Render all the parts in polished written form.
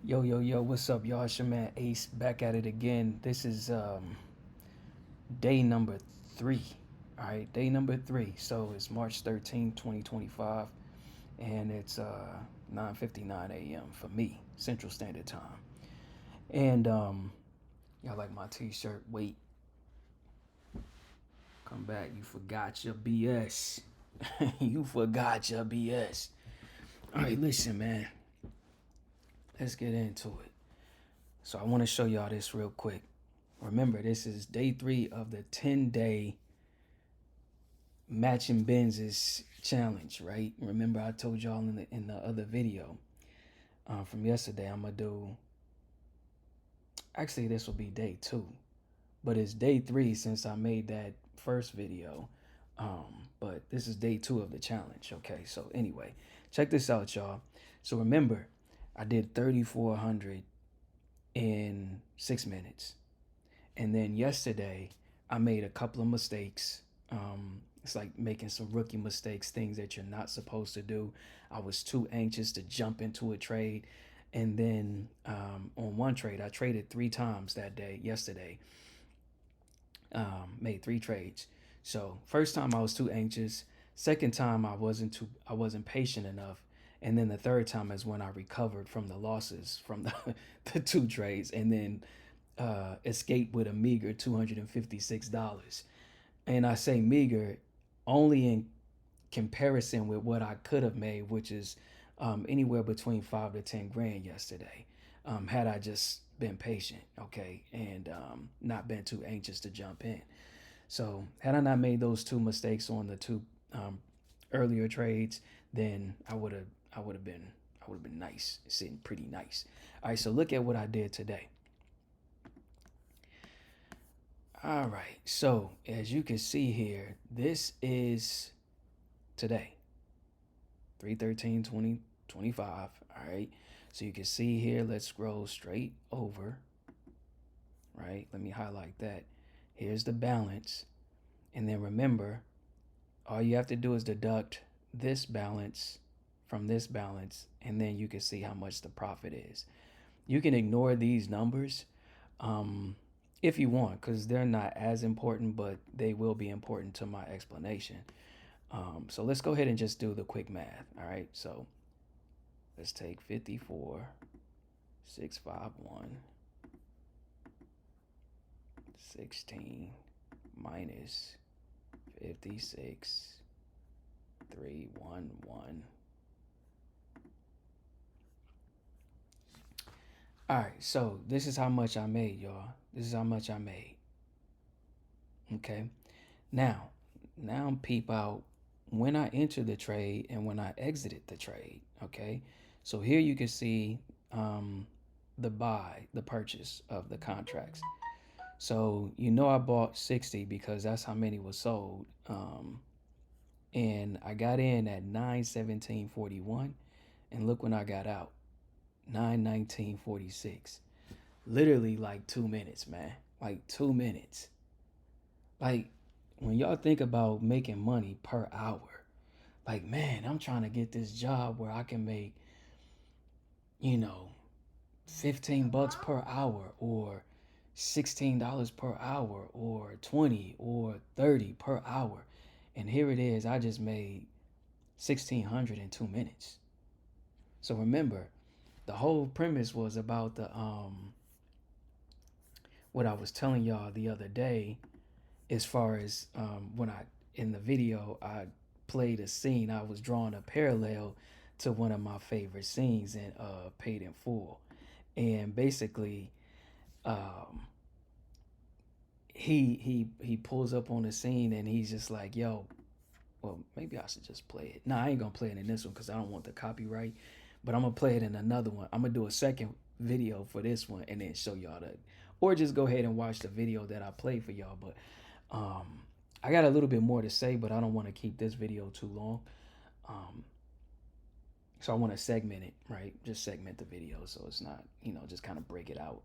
Yo, what's up, y'all? It's your man Ace back at it again. This is day number 3. All right, day number 3. So it's March 13th, 2025, and it's 9:59 a.m. for me, Central Standard Time. And y'all like my t-shirt. Wait, come back. You forgot your BS. You forgot your BS. All right, listen, man. Let's get into it. So I want to show y'all this real quick. Remember, this is day 3 of the 10-day matching Benz's challenge, right? Remember, I told y'all in the other video from yesterday, I'm gonna do. Actually, this will be day 2, but it's day 3 since I made that first video. But this is day 2 of the challenge. Okay, so anyway, check this out, y'all. So remember, I did 3,400 in 6 minutes. And then yesterday, I made a couple of mistakes. It's like making some rookie mistakes, things that you're not supposed to do. I was too anxious to jump into a trade. And then on one trade, I traded 3 times that day, yesterday. Made 3 trades. So first time I was too anxious. Second time I wasn't patient enough. And then the third time is when I recovered from the losses from the 2 trades. And then escape with a meager $256. And I say meager only in comparison with what I could have made, which is anywhere between 5 to 10 grand yesterday, had I just been patient, okay, and not been too anxious to jump in. So had I not made those 2 mistakes on the 2 earlier trades, then I would have been nice, sitting pretty nice. All right, so look at what I did today. All right, so as you can see here, this is today, 3/13/2025. All right, so you can see here, let's scroll straight over, right? Let me highlight that. Here's the balance. And then remember, all you have to do is deduct this balance from this balance, and then you can see how much the profit is. You can ignore these numbers. If you want, because they're not as important, but they will be important to my explanation. So let's go ahead and just do the quick math. All right, so let's take 54,651 16 minus 56,311. All right, so this is how much I made, y'all. This is how much I made. Okay, now peep out when I entered the trade and when I exited the trade. Okay, so here you can see the purchase of the contracts. So I bought 60 because that's how many was sold. And I got in at 9:17:41, and look when I got out, 9:19:46. Literally like 2 minutes, man. Like 2 minutes. Like when y'all think about making money per hour, like, man, I'm trying to get this job where I can make, you know, 15 bucks per hour, or $16 per hour, or 20 or 30 per hour. And here it is, I just made 1,600 in 2 minutes. So remember, the whole premise was about the what I was telling y'all the other day, as far as when I in the video I played a scene. I was drawing a parallel to one of my favorite scenes in Paid in Full, and basically, um, he pulls up on the scene and he's just like, "Yo, well, maybe I should just play it." Nah, I ain't gonna play it in this one because I don't want the copyright. But I'm gonna play it in another one. I'm gonna do a second video for this one and then show y'all that, or just go ahead and watch the video that I played for y'all. But I got a little bit more to say, but I don't want to keep this video too long. Um, so I want to segment it, right? Just segment the video so it's not, just kind of break it out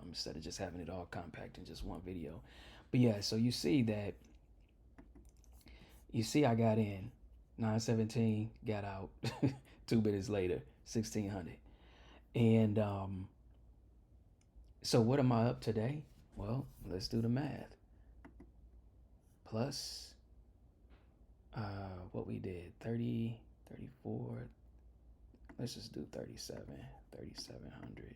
instead of just having it all compact in just one video. But yeah, so you see I got in 9:17, got out 2 minutes later, 1,600. And so what am I up today? Well, let's do the math. Plus what we did, 30, 34. Let's just do 37, 3,700.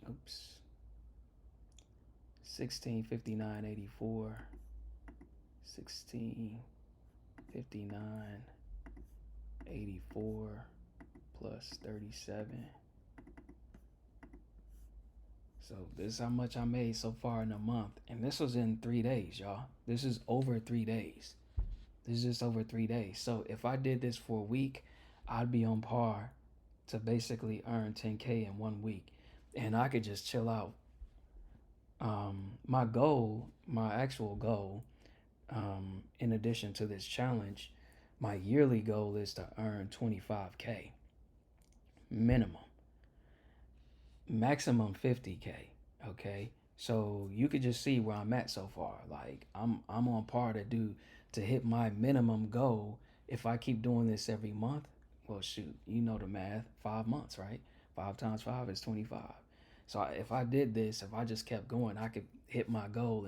Oops. 1659.84. 1659.84 plus 37. So this is how much I made so far in a month. And this was in 3 days, y'all. This is over 3 days. This is just over 3 days. So if I did this for a week, I'd be on par to basically earn 10K in 1 week. And I could just chill out. My goal, my actual goal, in addition to this challenge, my yearly goal is to earn 25K minimum, maximum 50K. Okay, so you could just see where I'm at so far. Like I'm on par to hit my minimum goal if I keep doing this every month. Well, shoot, you know the math. 5 months, right? 5 times 5 is 25. So if I did this, if I just kept going, I could hit my goal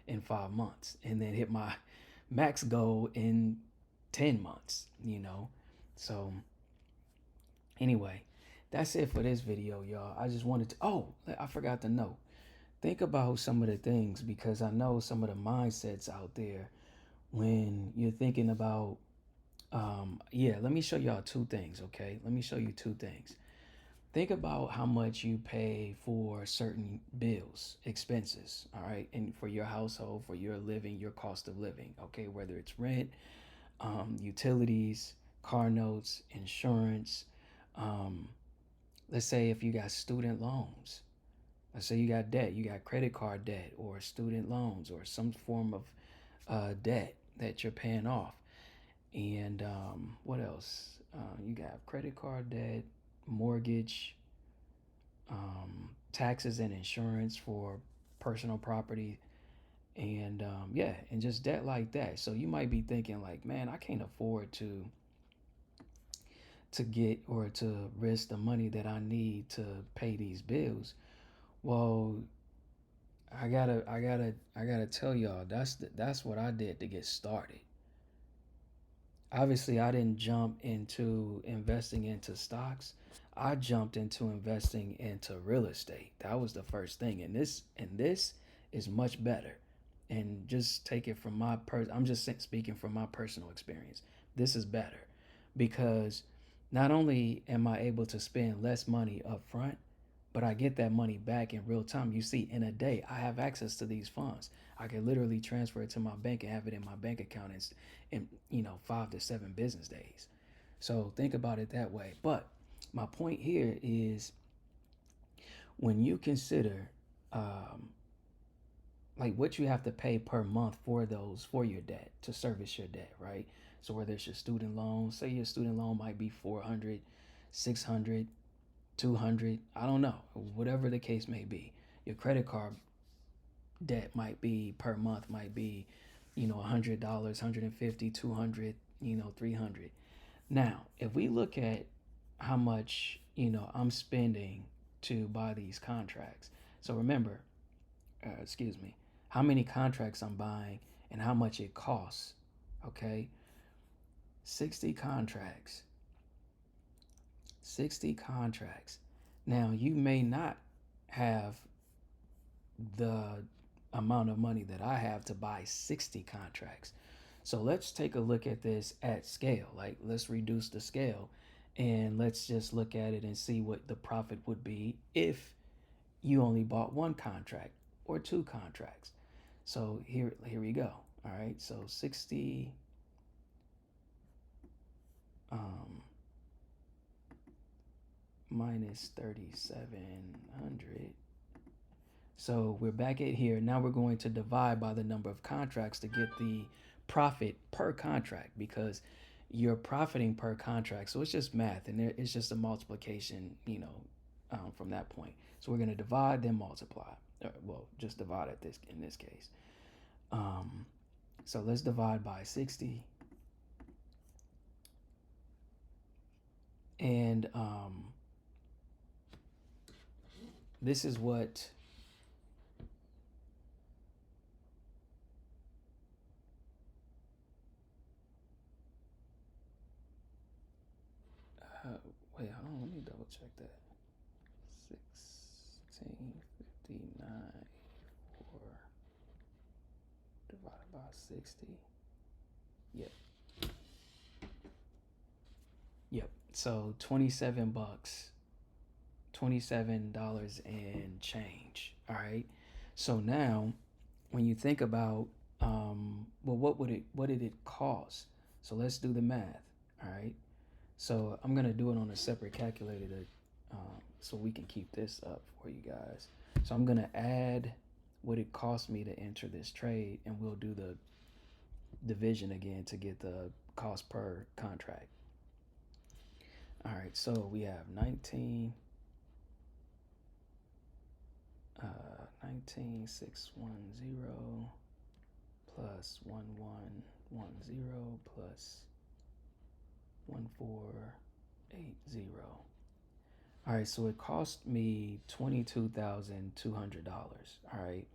in 5 months, and then hit my max goal in 10 months. So anyway, that's it for this video, y'all. I just wanted to. Oh, I forgot to note. Think about some of the things, because I know some of the mindsets out there when you're thinking about. Yeah, let me show y'all two things, okay? Let me show you two things. Think about how much you pay for certain bills, expenses, all right? And for your household, for your living, your cost of living, okay? Whether it's rent, utilities, car notes, insurance. Um, let's say if you got student loans, let's say you got debt, you got credit card debt or student loans or some form of debt that you're paying off. And what else? You got credit card debt, mortgage, taxes and insurance for personal property, and yeah, and just debt like that. So you might be thinking like, man, I can't afford to get or to risk the money that I need to pay these bills. Well, I gotta tell y'all that's what I did to get started. Obviously, I didn't jump into investing into stocks. I jumped into investing into real estate. That was the first thing, and this is much better. And just take it from I'm just speaking from my personal experience. This is better because not only am I able to spend less money up front, but I get that money back in real time. You see, in a day, I have access to these funds. I can literally transfer it to my bank and have it in my bank account in 5 to 7 business days. So think about it that way. But my point here is when you consider um, like what you have to pay per month for your debt to service your debt, right? So whether it's your student loan, say your student loan might be 400, 600, 200, I don't know, whatever the case may be. Your credit card debt might be per month might be, $100, 150, 200, 300. Now, if we look at how much, I'm spending to buy these contracts. So remember, excuse me, how many contracts I'm buying and how much it costs. Okay, 60 contracts. 60 contracts. Now, you may not have the amount of money that I have to buy 60 contracts. So let's take a look at this at scale. Like, let's reduce the scale and let's just look at it and see what the profit would be if you only bought one contract or two contracts. So here we go. All right. So 60 um, minus 3,700. So we're back at here. Now we're going to divide by the number of contracts to get the profit per contract, because you're profiting per contract. So it's just math, and it's just a multiplication, from that point. So we're going to divide, then multiply. Well, just divide in this case. So let's divide by 60. And this is what wait, hold on, let me double check that. 1659 divided by 60. Yep. Yep. So 27 bucks. $27 and change. All right. So now when you think about well, what did it cost? So let's do the math. All right. So I'm gonna do it on a separate calculator so we can keep this up for you guys. So I'm gonna add what it cost me to enter this trade, and we'll do the division again to get the cost per contract. All right, so we have 19610 plus 1110 plus 1480. All right, so it cost me $22,200. All right,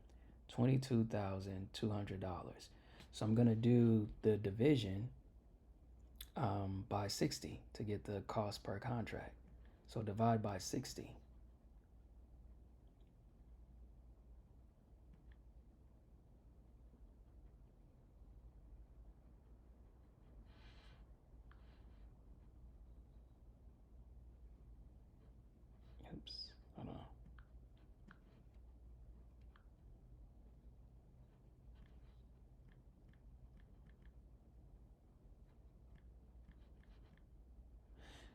$22,200. So I'm gonna do the division by 60 to get the cost per contract. So divide by 60. Oops, hold on.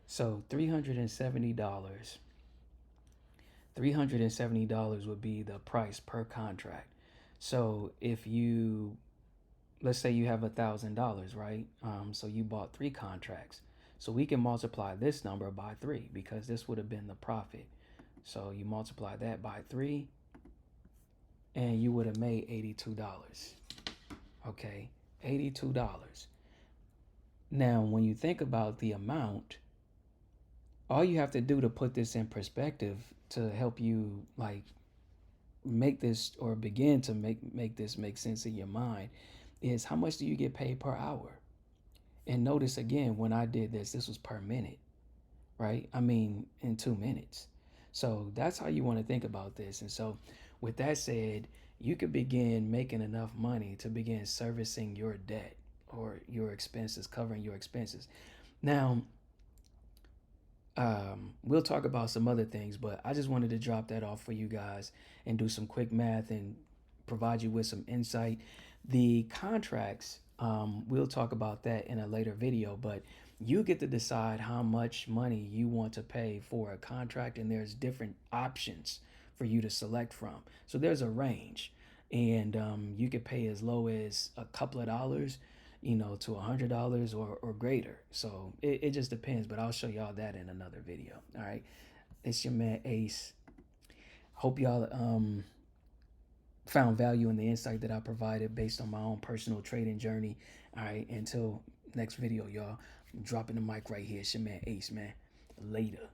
So $370. $370 would be the price per contract. So if you, let's say you have $1,000, right? So you bought 3 contracts. So we can multiply this number by 3 because this would have been the profit. So you multiply that by 3 and you would have made $82. Okay, $82. Now, when you think about the amount, all you have to do to put this in perspective to help you like make this or begin to make this make sense in your mind is how much do you get paid per hour? And notice again, when I did this was per minute, right? I mean, in 2 minutes. So that's how you want to think about this. And so, with that said, you could begin making enough money to begin servicing your debt or your expenses, covering your expenses. Now, we'll talk about some other things, but I just wanted to drop that off for you guys and do some quick math and provide you with some insight. The contracts, we'll talk about that in a later video, but you get to decide how much money you want to pay for a contract, and there's different options for you to select from. So there's a range, and you could pay as low as a couple of dollars, to $100 or greater. So it just depends, but I'll show y'all that in another video. All right. It's your man Ace. Hope y'all found value in the insight that I provided based on my own personal trading journey. All right. Until next video, y'all. I'm dropping the mic right here. It's your man Ace, man. Later.